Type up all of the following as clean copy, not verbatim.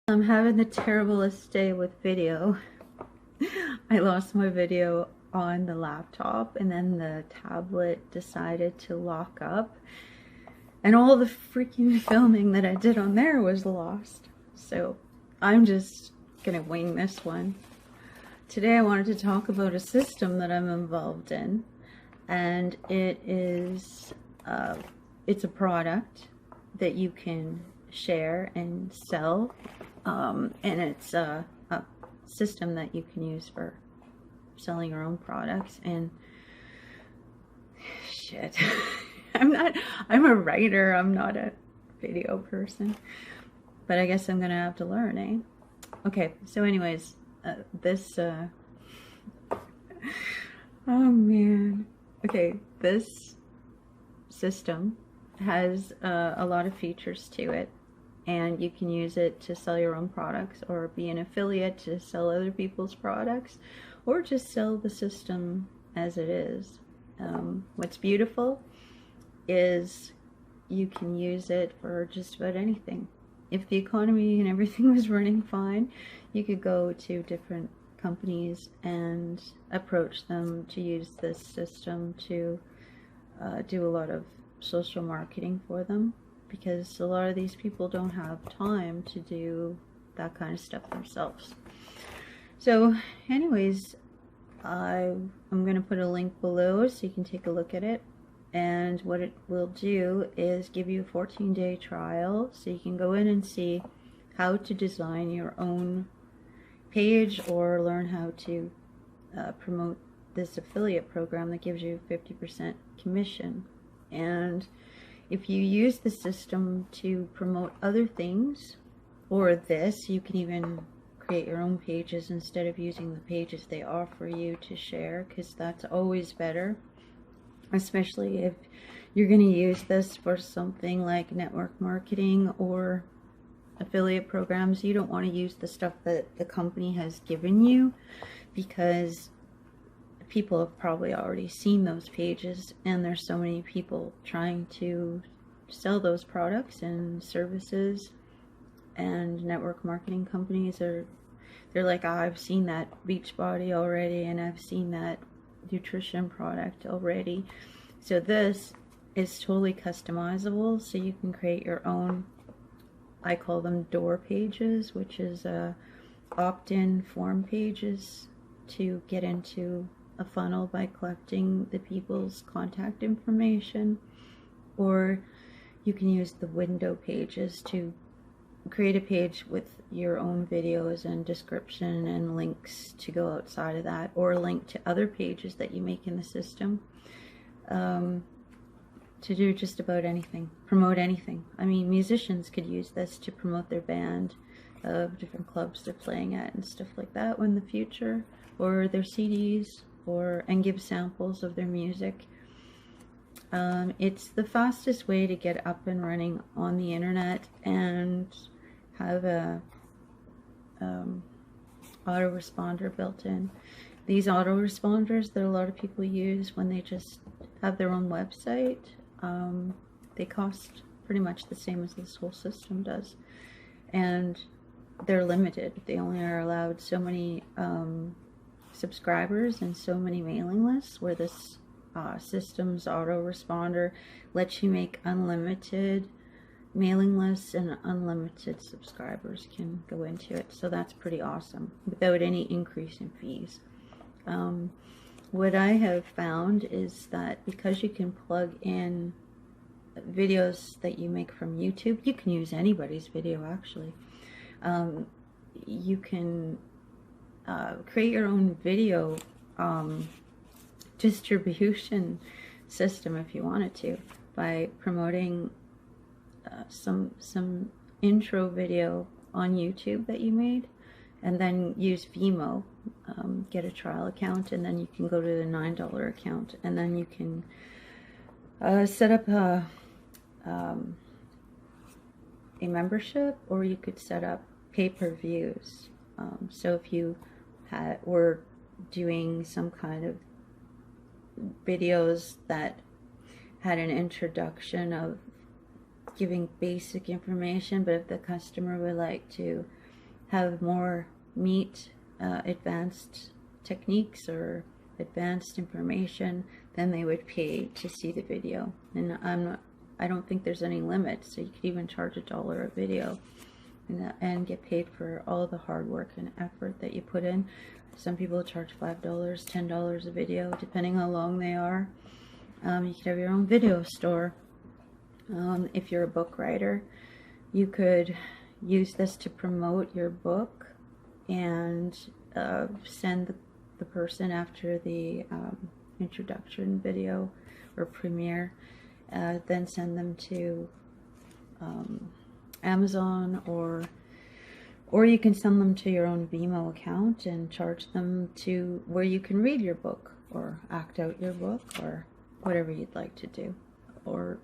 I'm having the terriblest day with video. I lost my video on the laptop and then the tablet decided to lock up and all the freaking filming that I did on there was lost. So I'm just gonna wing this one. Today I wanted to talk about a system that I'm involved in, and it's a product that you can share and sell, and it's a system that you can use for selling your own products. And shit, I'm a writer, I'm not a video person, but I guess I'm gonna have to learn, eh? Okay, so anyways, oh man, okay, this system has a lot of features to it, and you can use it to sell your own products or be an affiliate to sell other people's products, or just sell the system as it is. What's beautiful is you can use it for just about anything. If the economy and everything was running fine, you could go to different companies and approach them to use this system to do a lot of social marketing for them, because a lot of these people don't have time to do that kind of stuff themselves. So anyways, I'm going to put a link below so you can take a look at it. And what it will do is give you a 14-day trial, so you can go in and see how to design your own page or learn how to promote this affiliate program that gives you 50% commission. And if you use the system to promote other things, or this, you can even create your own pages instead of using the pages they offer you to share, because that's always better. Especially if you're going to use this for something like network marketing or affiliate programs, you don't want to use the stuff that the company has given you, because people have probably already seen those pages, and there's so many people trying to sell those products and services, and network marketing companies they're like, oh, I've seen that Beachbody already, and I've seen that nutrition product already. So this is totally customizable, so you can create your own, I call them door pages, which is opt-in form pages to get into a funnel by collecting the people's contact information. Or you can use the window pages to create a page with your own videos and description and links to go outside of that, or link to other pages that you make in the system, to do just about anything, promote anything. I mean, musicians could use this to promote their band of different clubs they're playing at and stuff like that in the future, or their CDs, and give samples of their music. It's the fastest way to get up and running on the internet and have a autoresponder built in. These autoresponders that a lot of people use when they just have their own website, they cost pretty much the same as this whole system does, and they're limited. They only are allowed so many subscribers and so many mailing lists, where this system's autoresponder lets you make unlimited mailing lists, and unlimited subscribers can go into it. So that's pretty awesome without any increase in fees. What I have found is that because you can plug in videos that you make from YouTube, you can use anybody's video actually. You can create your own video distribution system if you wanted to, by promoting some intro video on YouTube that you made, and then use Vimeo, get a trial account, and then you can go to the $9 account, and then you can set up a membership, or you could set up pay-per-views. So if you were doing some kind of videos that had an introduction of giving basic information, but if the customer would like to have more meat, advanced techniques or advanced information, then they would pay to see the video. And I don't think there's any limit, so you could even charge $1 a video and get paid for all the hard work and effort that you put in. Some people charge $5, $10 a video, depending how long they are. You could have your own video store. If you're a book writer, you could use this to promote your book and send the person after the introduction video or premiere, then send them to Amazon, or you can send them to your own Vimeo account and charge them to where you can read your book or act out your book or whatever you'd like to do, or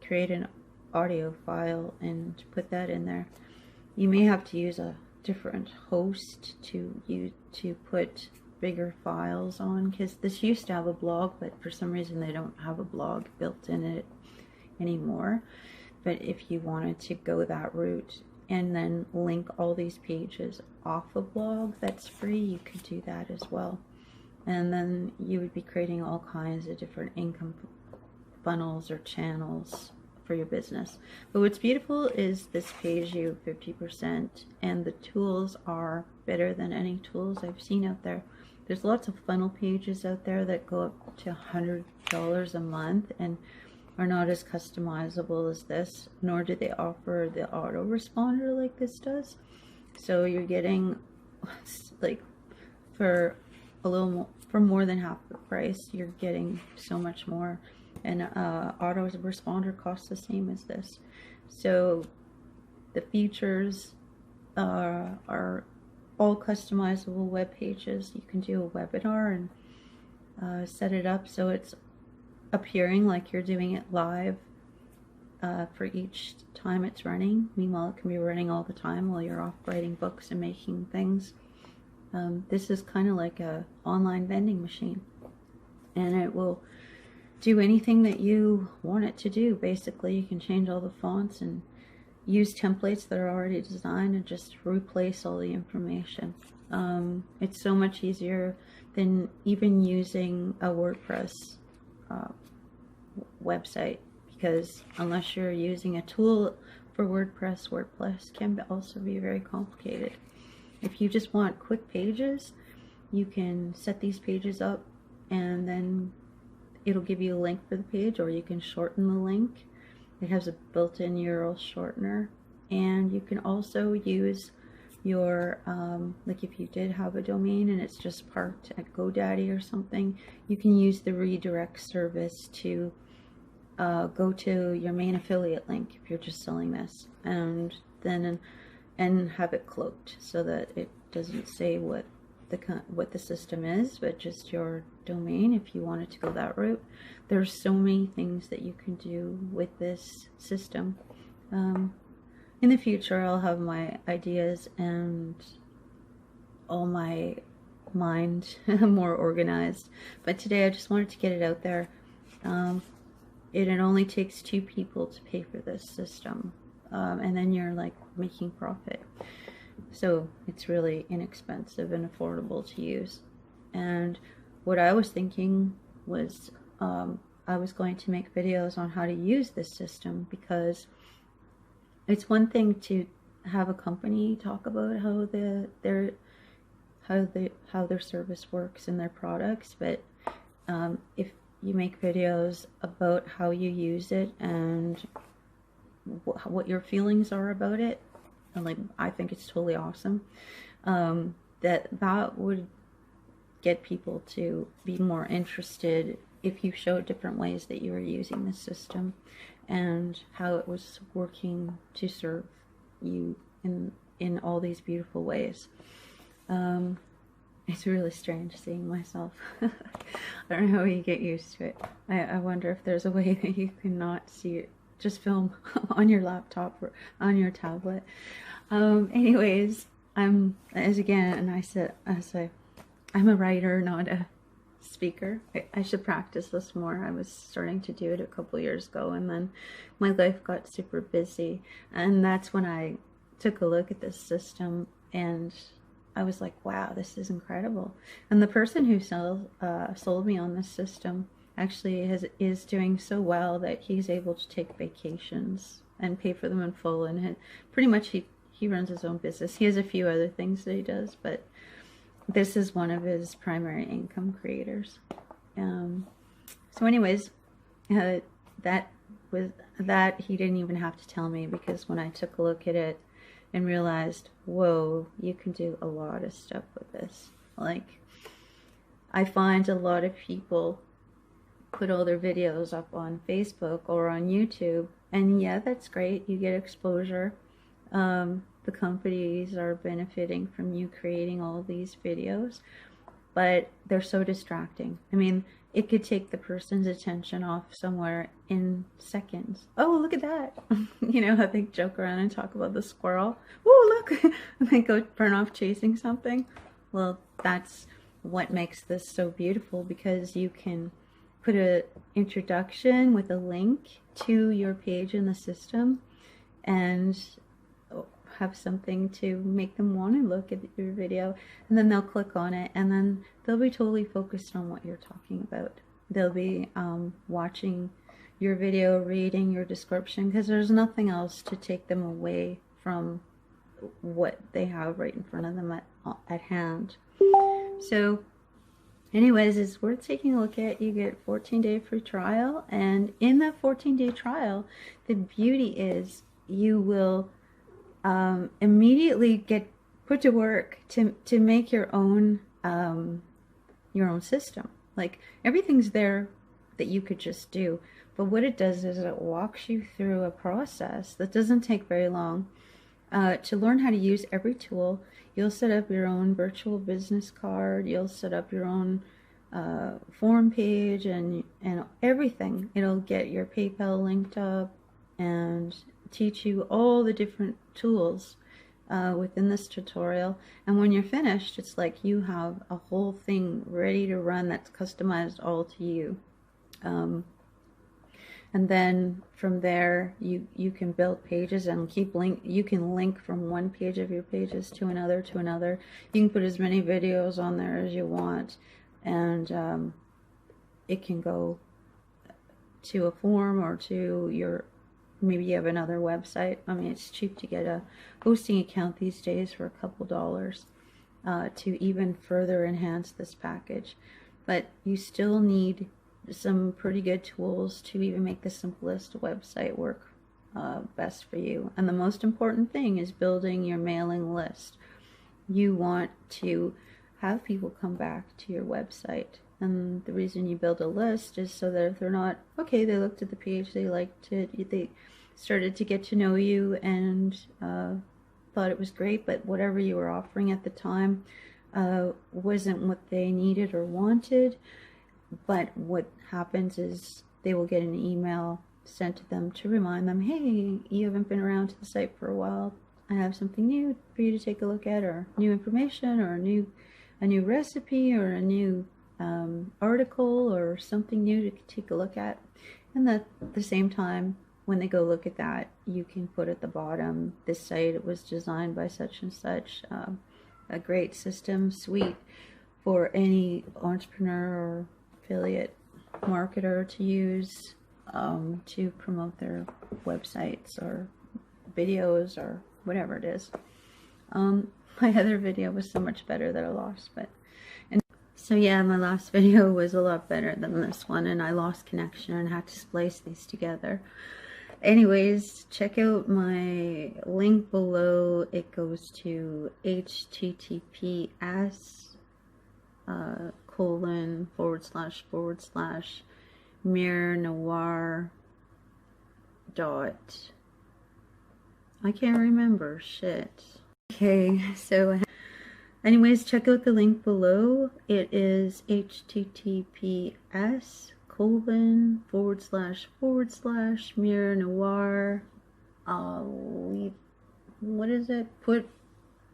create an audio file and put that in there. You may have to use a different host to put bigger files on, because this used to have a blog, but for some reason they don't have a blog built in it anymore. But if you wanted to go that route and then link all these pages off a blog that's free, you could do that as well. And then you would be creating all kinds of different income funnels or channels for your business. But what's beautiful is this pays you 50%, and the tools are better than any tools I've seen out there. There's lots of funnel pages out there that go up to $100 a month and are not as customizable as this, nor do they offer the autoresponder like this does. So you're getting, like, for a little more, for more than half the price, you're getting so much more. And autoresponder costs the same as this. So the features are all customizable web pages. You can do a webinar and set it up so it's appearing like you're doing it live for each time it's running. Meanwhile, it can be running all the time while you're off writing books and making things. This is kind of like a online vending machine, and it will do anything that you want it to do. Basically, you can change all the fonts and use templates that are already designed and just replace all the information. It's so much easier than even using a WordPress website, because unless you're using a tool for WordPress can also be very complicated. If you just want quick pages, you can set these pages up and then it'll give you a link for the page, or you can shorten the link. It has a built-in URL shortener, and you can also use your like if you did have a domain and it's just parked at GoDaddy or something, you can use the redirect service to go to your main affiliate link if you're just selling this, and then have it cloaked so that it doesn't say what the system is, but just your domain if you wanted to go that route. There's so many things that you can do with this system. In the future, I'll have my ideas and all my mind more organized, but today I just wanted to get it out there. It only takes 2 people to pay for this system, and then you're like making profit. So it's really inexpensive and affordable to use. And what I was thinking was I was going to make videos on how to use this system, because it's one thing to have a company talk about how their service works and their products, but if you make videos about how you use it and what your feelings are about it, and like, I think it's totally awesome, that would get people to be more interested if you showed different ways that you were using the system and how it was working to serve you in all these beautiful ways. It's really strange seeing myself. I don't know how you get used to it. I wonder if there's a way that you can not see it. Just film on your laptop or on your tablet. Anyways, I'm a writer, not a speaker. I should practice this more. I was starting to do it a couple years ago, and then my life got super busy, and that's when I took a look at this system, and I was like, wow, this is incredible. And the person who sold me on this system actually is doing so well that he's able to take vacations and pay for them in full, and pretty much he runs his own business. He has a few other things that he does, but this is one of his primary income creators. So anyways, that he didn't even have to tell me, because when I took a look at it and realized, whoa, you can do a lot of stuff with this. Like, I find a lot of people put all their videos up on Facebook or on YouTube, and yeah, that's great, you get exposure. The companies are benefiting from you creating all these videos, but they're so distracting. I mean, it could take the person's attention off somewhere in seconds. Oh, look at that. You know how they joke around and talk about the squirrel? Oh, look. And they go burn off chasing something. Well, that's what makes this so beautiful, because you can put an introduction with a link to your page in the system and have something to make them want to look at your video, and then they'll click on it, and then they'll be totally focused on what you're talking about. They'll be watching your video, reading your description, because there's nothing else to take them away from what they have right in front of them at hand. So anyways, it's worth taking a look at. You get a 14-day free trial, and in that 14-day trial, the beauty is you will immediately get put to work to make your own system. Like, everything's there that you could just do, but what it does is it walks you through a process that doesn't take very long to learn how to use every tool. You'll set up your own virtual business card, you'll set up your own form page, and everything. It'll get your PayPal linked up and teach you all the different tools within this tutorial. And when you're finished, it's like you have a whole thing ready to run that's customized all to you. And then from there, you can build pages and you can link from one page of your pages to another. You can put as many videos on there as you want, and it can go to a form or to your, maybe you have another website. I mean, it's cheap to get a hosting account these days for a couple dollars to even further enhance this package. But you still need some pretty good tools to even make the simplest website work best for you. And the most important thing is building your mailing list. You want to have people come back to your website. And the reason you build a list is so that if they're not, okay, they looked at the page, they liked it, they started to get to know you and thought it was great, but whatever you were offering at the time wasn't what they needed or wanted. But what happens is they will get an email sent to them to remind them, hey, you haven't been around to the site for a while. I have something new for you to take a look at, or new information, or a new recipe, or a new article, or something new to take a look at. And at the same time, when they go look at that, you can put at the bottom, this site was designed by such and such, a great system suite for any entrepreneur or affiliate marketer to use to promote their websites or videos or whatever it is. My other video was so much better that I lost, so yeah, my last video was a lot better than this one, and I lost connection and had to splice these together. Anyways, check out my link below. It goes to https://mirrornoir. I can't remember shit. Okay, so anyways, check out the link below. It is https://mirrornoir. What is it?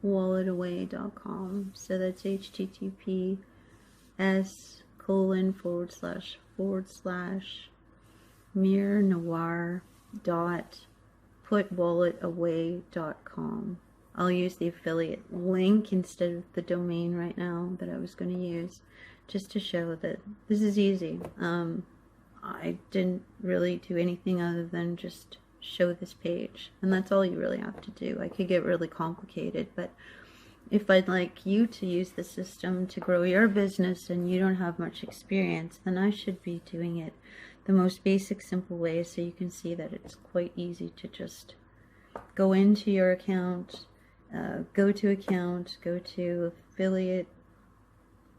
Putwalletaway.com. So that's https://mirrornoir.com. putwalletaway.com. I'll use the affiliate link instead of the domain right now that I was going to use, just to show that this is easy. I didn't really do anything other than just show this page, and that's all you really have to do. I could get really complicated, but if I'd like you to use the system to grow your business and you don't have much experience, then I should be doing it the most basic, simple way, so you can see that it's quite easy to just go into your account, go to account, go to affiliate,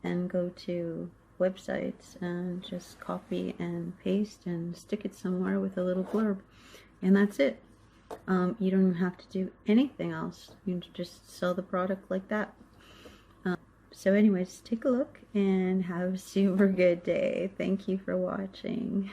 and go to websites, and just copy and paste and stick it somewhere with a little blurb, and that's it. You don't even have to do anything else. You just sell the product like that. So anyways, take a look and have a super good day. Thank you for watching.